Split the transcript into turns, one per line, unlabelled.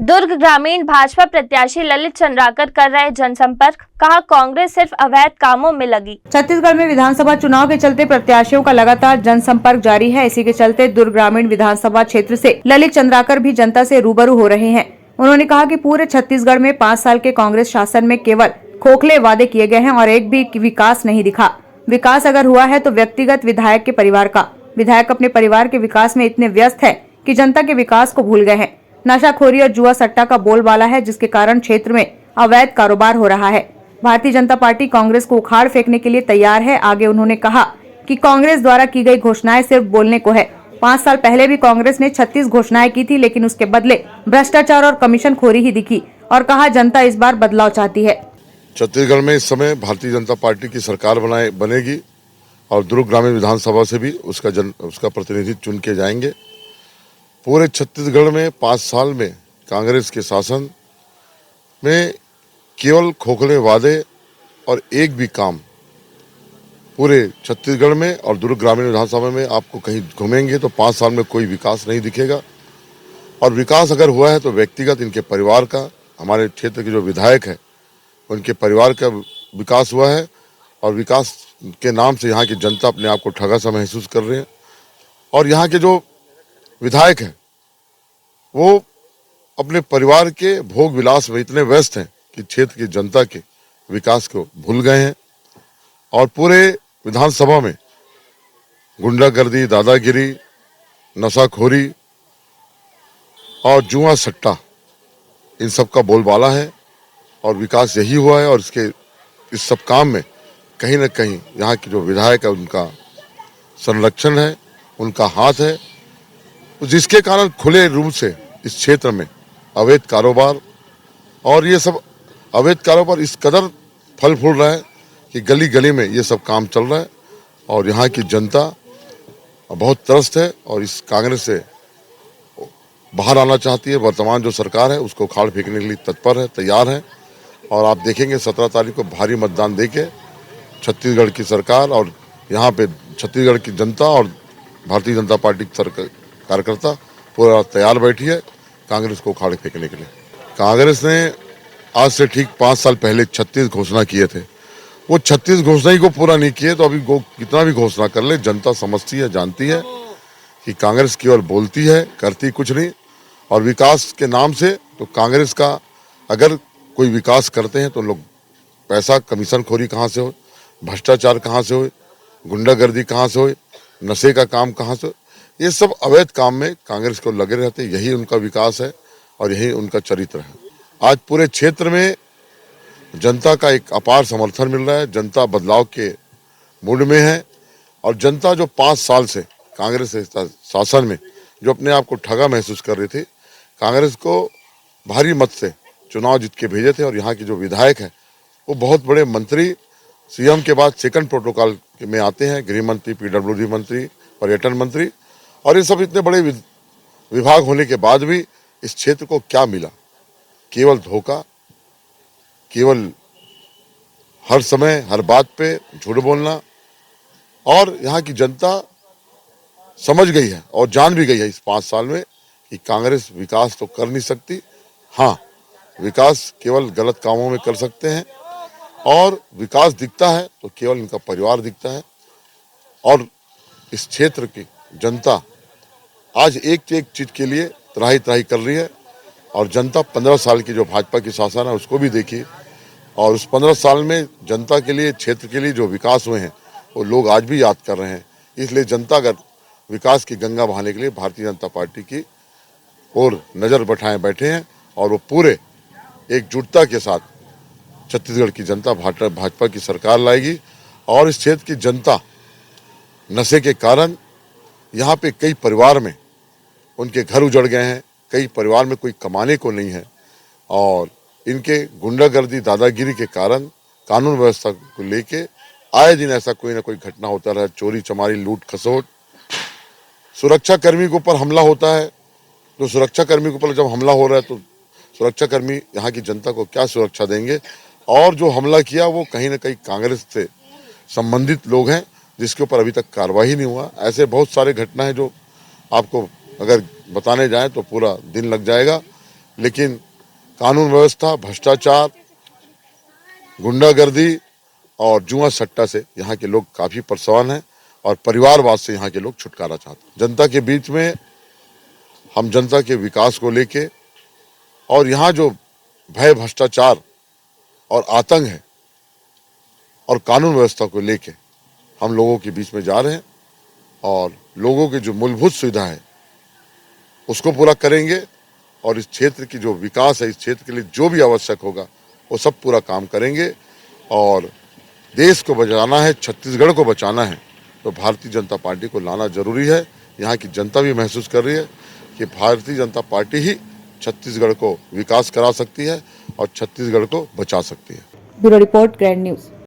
दुर्ग ग्रामीण भाजपा प्रत्याशी ललित चंद्राकर कर रहे जनसंपर्क, कहा कांग्रेस सिर्फ अवैध कामों में लगी।
छत्तीसगढ़ में विधानसभा चुनाव के चलते प्रत्याशियों का लगातार जनसंपर्क जारी है। इसी के चलते दुर्ग ग्रामीण विधानसभा क्षेत्र से ललित चंद्राकर भी जनता से रूबरू हो रहे हैं। उन्होंने कहा कि पूरे छत्तीसगढ़ में 5 साल के कांग्रेस शासन में केवल खोखले वादे किए गए हैं और एक भी विकास नहीं दिखा। विकास अगर हुआ है तो व्यक्तिगत विधायक के परिवार का। विधायक अपने परिवार के विकास में इतने व्यस्त है कि जनता के विकास को भूल गए हैं। नशाखोरी और जुआ सट्टा का बोलबाला है, जिसके कारण क्षेत्र में अवैध कारोबार हो रहा है। भारतीय जनता पार्टी कांग्रेस को उखाड़ फेंकने के लिए तैयार है। आगे उन्होंने कहा कि कांग्रेस द्वारा की गई घोषणाएं सिर्फ बोलने को है। 5 साल पहले भी कांग्रेस ने 36 घोषणाएं की थी, लेकिन उसके बदले भ्रष्टाचार और कमीशन खोरी ही दिखी। और कहा जनता इस बार बदलाव चाहती है।
छत्तीसगढ़ में इस समय भारतीय जनता पार्टी की सरकार बनेगी और दुर्ग ग्रामीण विधानसभा से भी उसका प्रतिनिधि चुन के जाएंगे। पूरे छत्तीसगढ़ में 5 साल में कांग्रेस के शासन में केवल खोखले वादे और एक भी काम पूरे छत्तीसगढ़ में और दुर्ग ग्रामीण विधानसभा में आपको कहीं घूमेंगे तो 5 साल में कोई विकास नहीं दिखेगा। और विकास अगर हुआ है तो व्यक्तिगत इनके परिवार का, हमारे क्षेत्र के जो विधायक है उनके परिवार का विकास हुआ है। और विकास के नाम से यहाँ की जनता अपने आप को ठगा सा महसूस कर रहे हैं। और यहाँ के जो विधायक हैं वो अपने परिवार के भोग विलास में इतने व्यस्त हैं कि क्षेत्र की जनता के विकास को भूल गए हैं। और पूरे विधानसभा में गुंडागर्दी, दादागिरी, नशाखोरी और जुआ सट्टा इन सब का बोलबाला है। और विकास यही हुआ है। और इस सब काम में कहीं न कहीं यहाँ की जो विधायक है उनका संरक्षण है, उनका हाथ है, जिसके कारण खुले रूप से इस क्षेत्र में अवैध कारोबार और ये सब अवैध कारोबार इस कदर फल फूल रहा है कि गली गली में ये सब काम चल रहा है। और यहाँ की जनता बहुत त्रस्त है और इस कांग्रेस से बाहर आना चाहती है। वर्तमान जो सरकार है उसको उखाड़ फेंकने के लिए तत्पर है, तैयार है। और आप देखेंगे 17 तारीख को भारी मतदान देके छत्तीसगढ़ की सरकार और यहाँ पे छत्तीसगढ़ की जनता और भारतीय जनता पार्टी की कार्यकर्ता पूरा तैयार बैठी है कांग्रेस को उखाड़ फेंकने के लिए। कांग्रेस ने आज से ठीक 5 साल पहले 36 घोषणा किए थे। वो 36 घोषणा ही को पूरा नहीं किए तो अभी कितना भी घोषणा कर ले जनता समझती है, जानती है कि कांग्रेस केवल बोलती है, करती कुछ नहीं। और विकास के नाम से तो कांग्रेस का अगर कोई विकास करते हैं तो लोग पैसा कमीशन खोरी कहाँ से हो, भ्रष्टाचार कहाँ से हो, गुंडागर्दी कहाँ से हो, नशे का काम कहाँ से हो, ये सब अवैध काम में कांग्रेस को लगे रहते। यही उनका विकास है और यही उनका चरित्र है। आज पूरे क्षेत्र में जनता का एक अपार समर्थन मिल रहा है। जनता बदलाव के मूड में है। और जनता जो 5 साल से कांग्रेस शासन में जो अपने आप को ठगा महसूस कर रही थी, कांग्रेस को भारी मत से चुनाव जीत के भेजे थे। और यहाँ के जो विधायक हैं वो बहुत बड़े मंत्री, सीएम के बाद सेकंड प्रोटोकॉल में आते हैं, गृह मंत्री, पीडब्ल्यूडी मंत्री, पर्यटन मंत्री। और ये सब इतने बड़े विभाग होने के बाद भी इस क्षेत्र को क्या मिला? केवल धोखा, केवल हर समय हर बात पे झूठ बोलना। और यहाँ की जनता समझ गई है और जान भी गई है इस 5 साल में कि कांग्रेस विकास तो कर नहीं सकती। हाँ, विकास केवल गलत कामों में कर सकते हैं। और विकास दिखता है तो केवल इनका परिवार दिखता है। और इस क्षेत्र की जनता आज एक एक चीज के लिए त्राही त्राही कर रही है। और जनता 15 साल की जो भाजपा की शासन है उसको भी देखी। और उस 15 साल में जनता के लिए, क्षेत्र के लिए जो विकास हुए हैं वो लोग आज भी याद कर रहे हैं। इसलिए जनता अगर विकास की गंगा बहाने के लिए भारतीय जनता पार्टी की ओर नज़र बैठाए बैठे हैं। और वो पूरे एकजुटता के साथ छत्तीसगढ़ की जनता भाजपा की सरकार लाएगी। और इस क्षेत्र की जनता नशे के कारण यहाँ पे कई परिवार में उनके घर उजड़ गए हैं, कई परिवार में कोई कमाने को नहीं है। और इनके गुंडागर्दी, दादागिरी के कारण कानून व्यवस्था को लेके आए दिन ऐसा कोई ना कोई घटना होता रहा, चोरी चमारी, लूट खसोट। सुरक्षा कर्मी के ऊपर हमला होता है तो सुरक्षा कर्मी के ऊपर जब हमला हो रहा है तो सुरक्षा कर्मी यहाँ की जनता को क्या सुरक्षा देंगे? और जो हमला किया वो कहीं ना कहीं कांग्रेस से संबंधित लोग हैं, जिसके ऊपर अभी तक कार्रवाई नहीं हुआ। ऐसे बहुत सारे घटना है जो आपको अगर बताने जाएं तो पूरा दिन लग जाएगा। लेकिन कानून व्यवस्था, भ्रष्टाचार, गुंडागर्दी और जुआ सट्टा से यहाँ के लोग काफी परेशान हैं और परिवारवाद से यहाँ के लोग छुटकारा चाहते हैं। जनता के बीच में हम जनता के विकास को लेके और यहाँ जो भय, भ्रष्टाचार और आतंक है और कानून व्यवस्था को लेके हम लोगों के बीच में जा रहे हैं और लोगों की जो मूलभूत सुविधा है उसको पूरा करेंगे और इस क्षेत्र की जो विकास है, इस क्षेत्र के लिए जो भी आवश्यक होगा वो सब पूरा काम करेंगे। और देश को बचाना है, छत्तीसगढ़ को बचाना है तो भारतीय जनता पार्टी को लाना जरूरी है। यहाँ की जनता भी महसूस कर रही है कि भारतीय जनता पार्टी ही छत्तीसगढ़ को विकास करा सकती है और छत्तीसगढ़ को बचा सकती है।
Bureau report, grand news.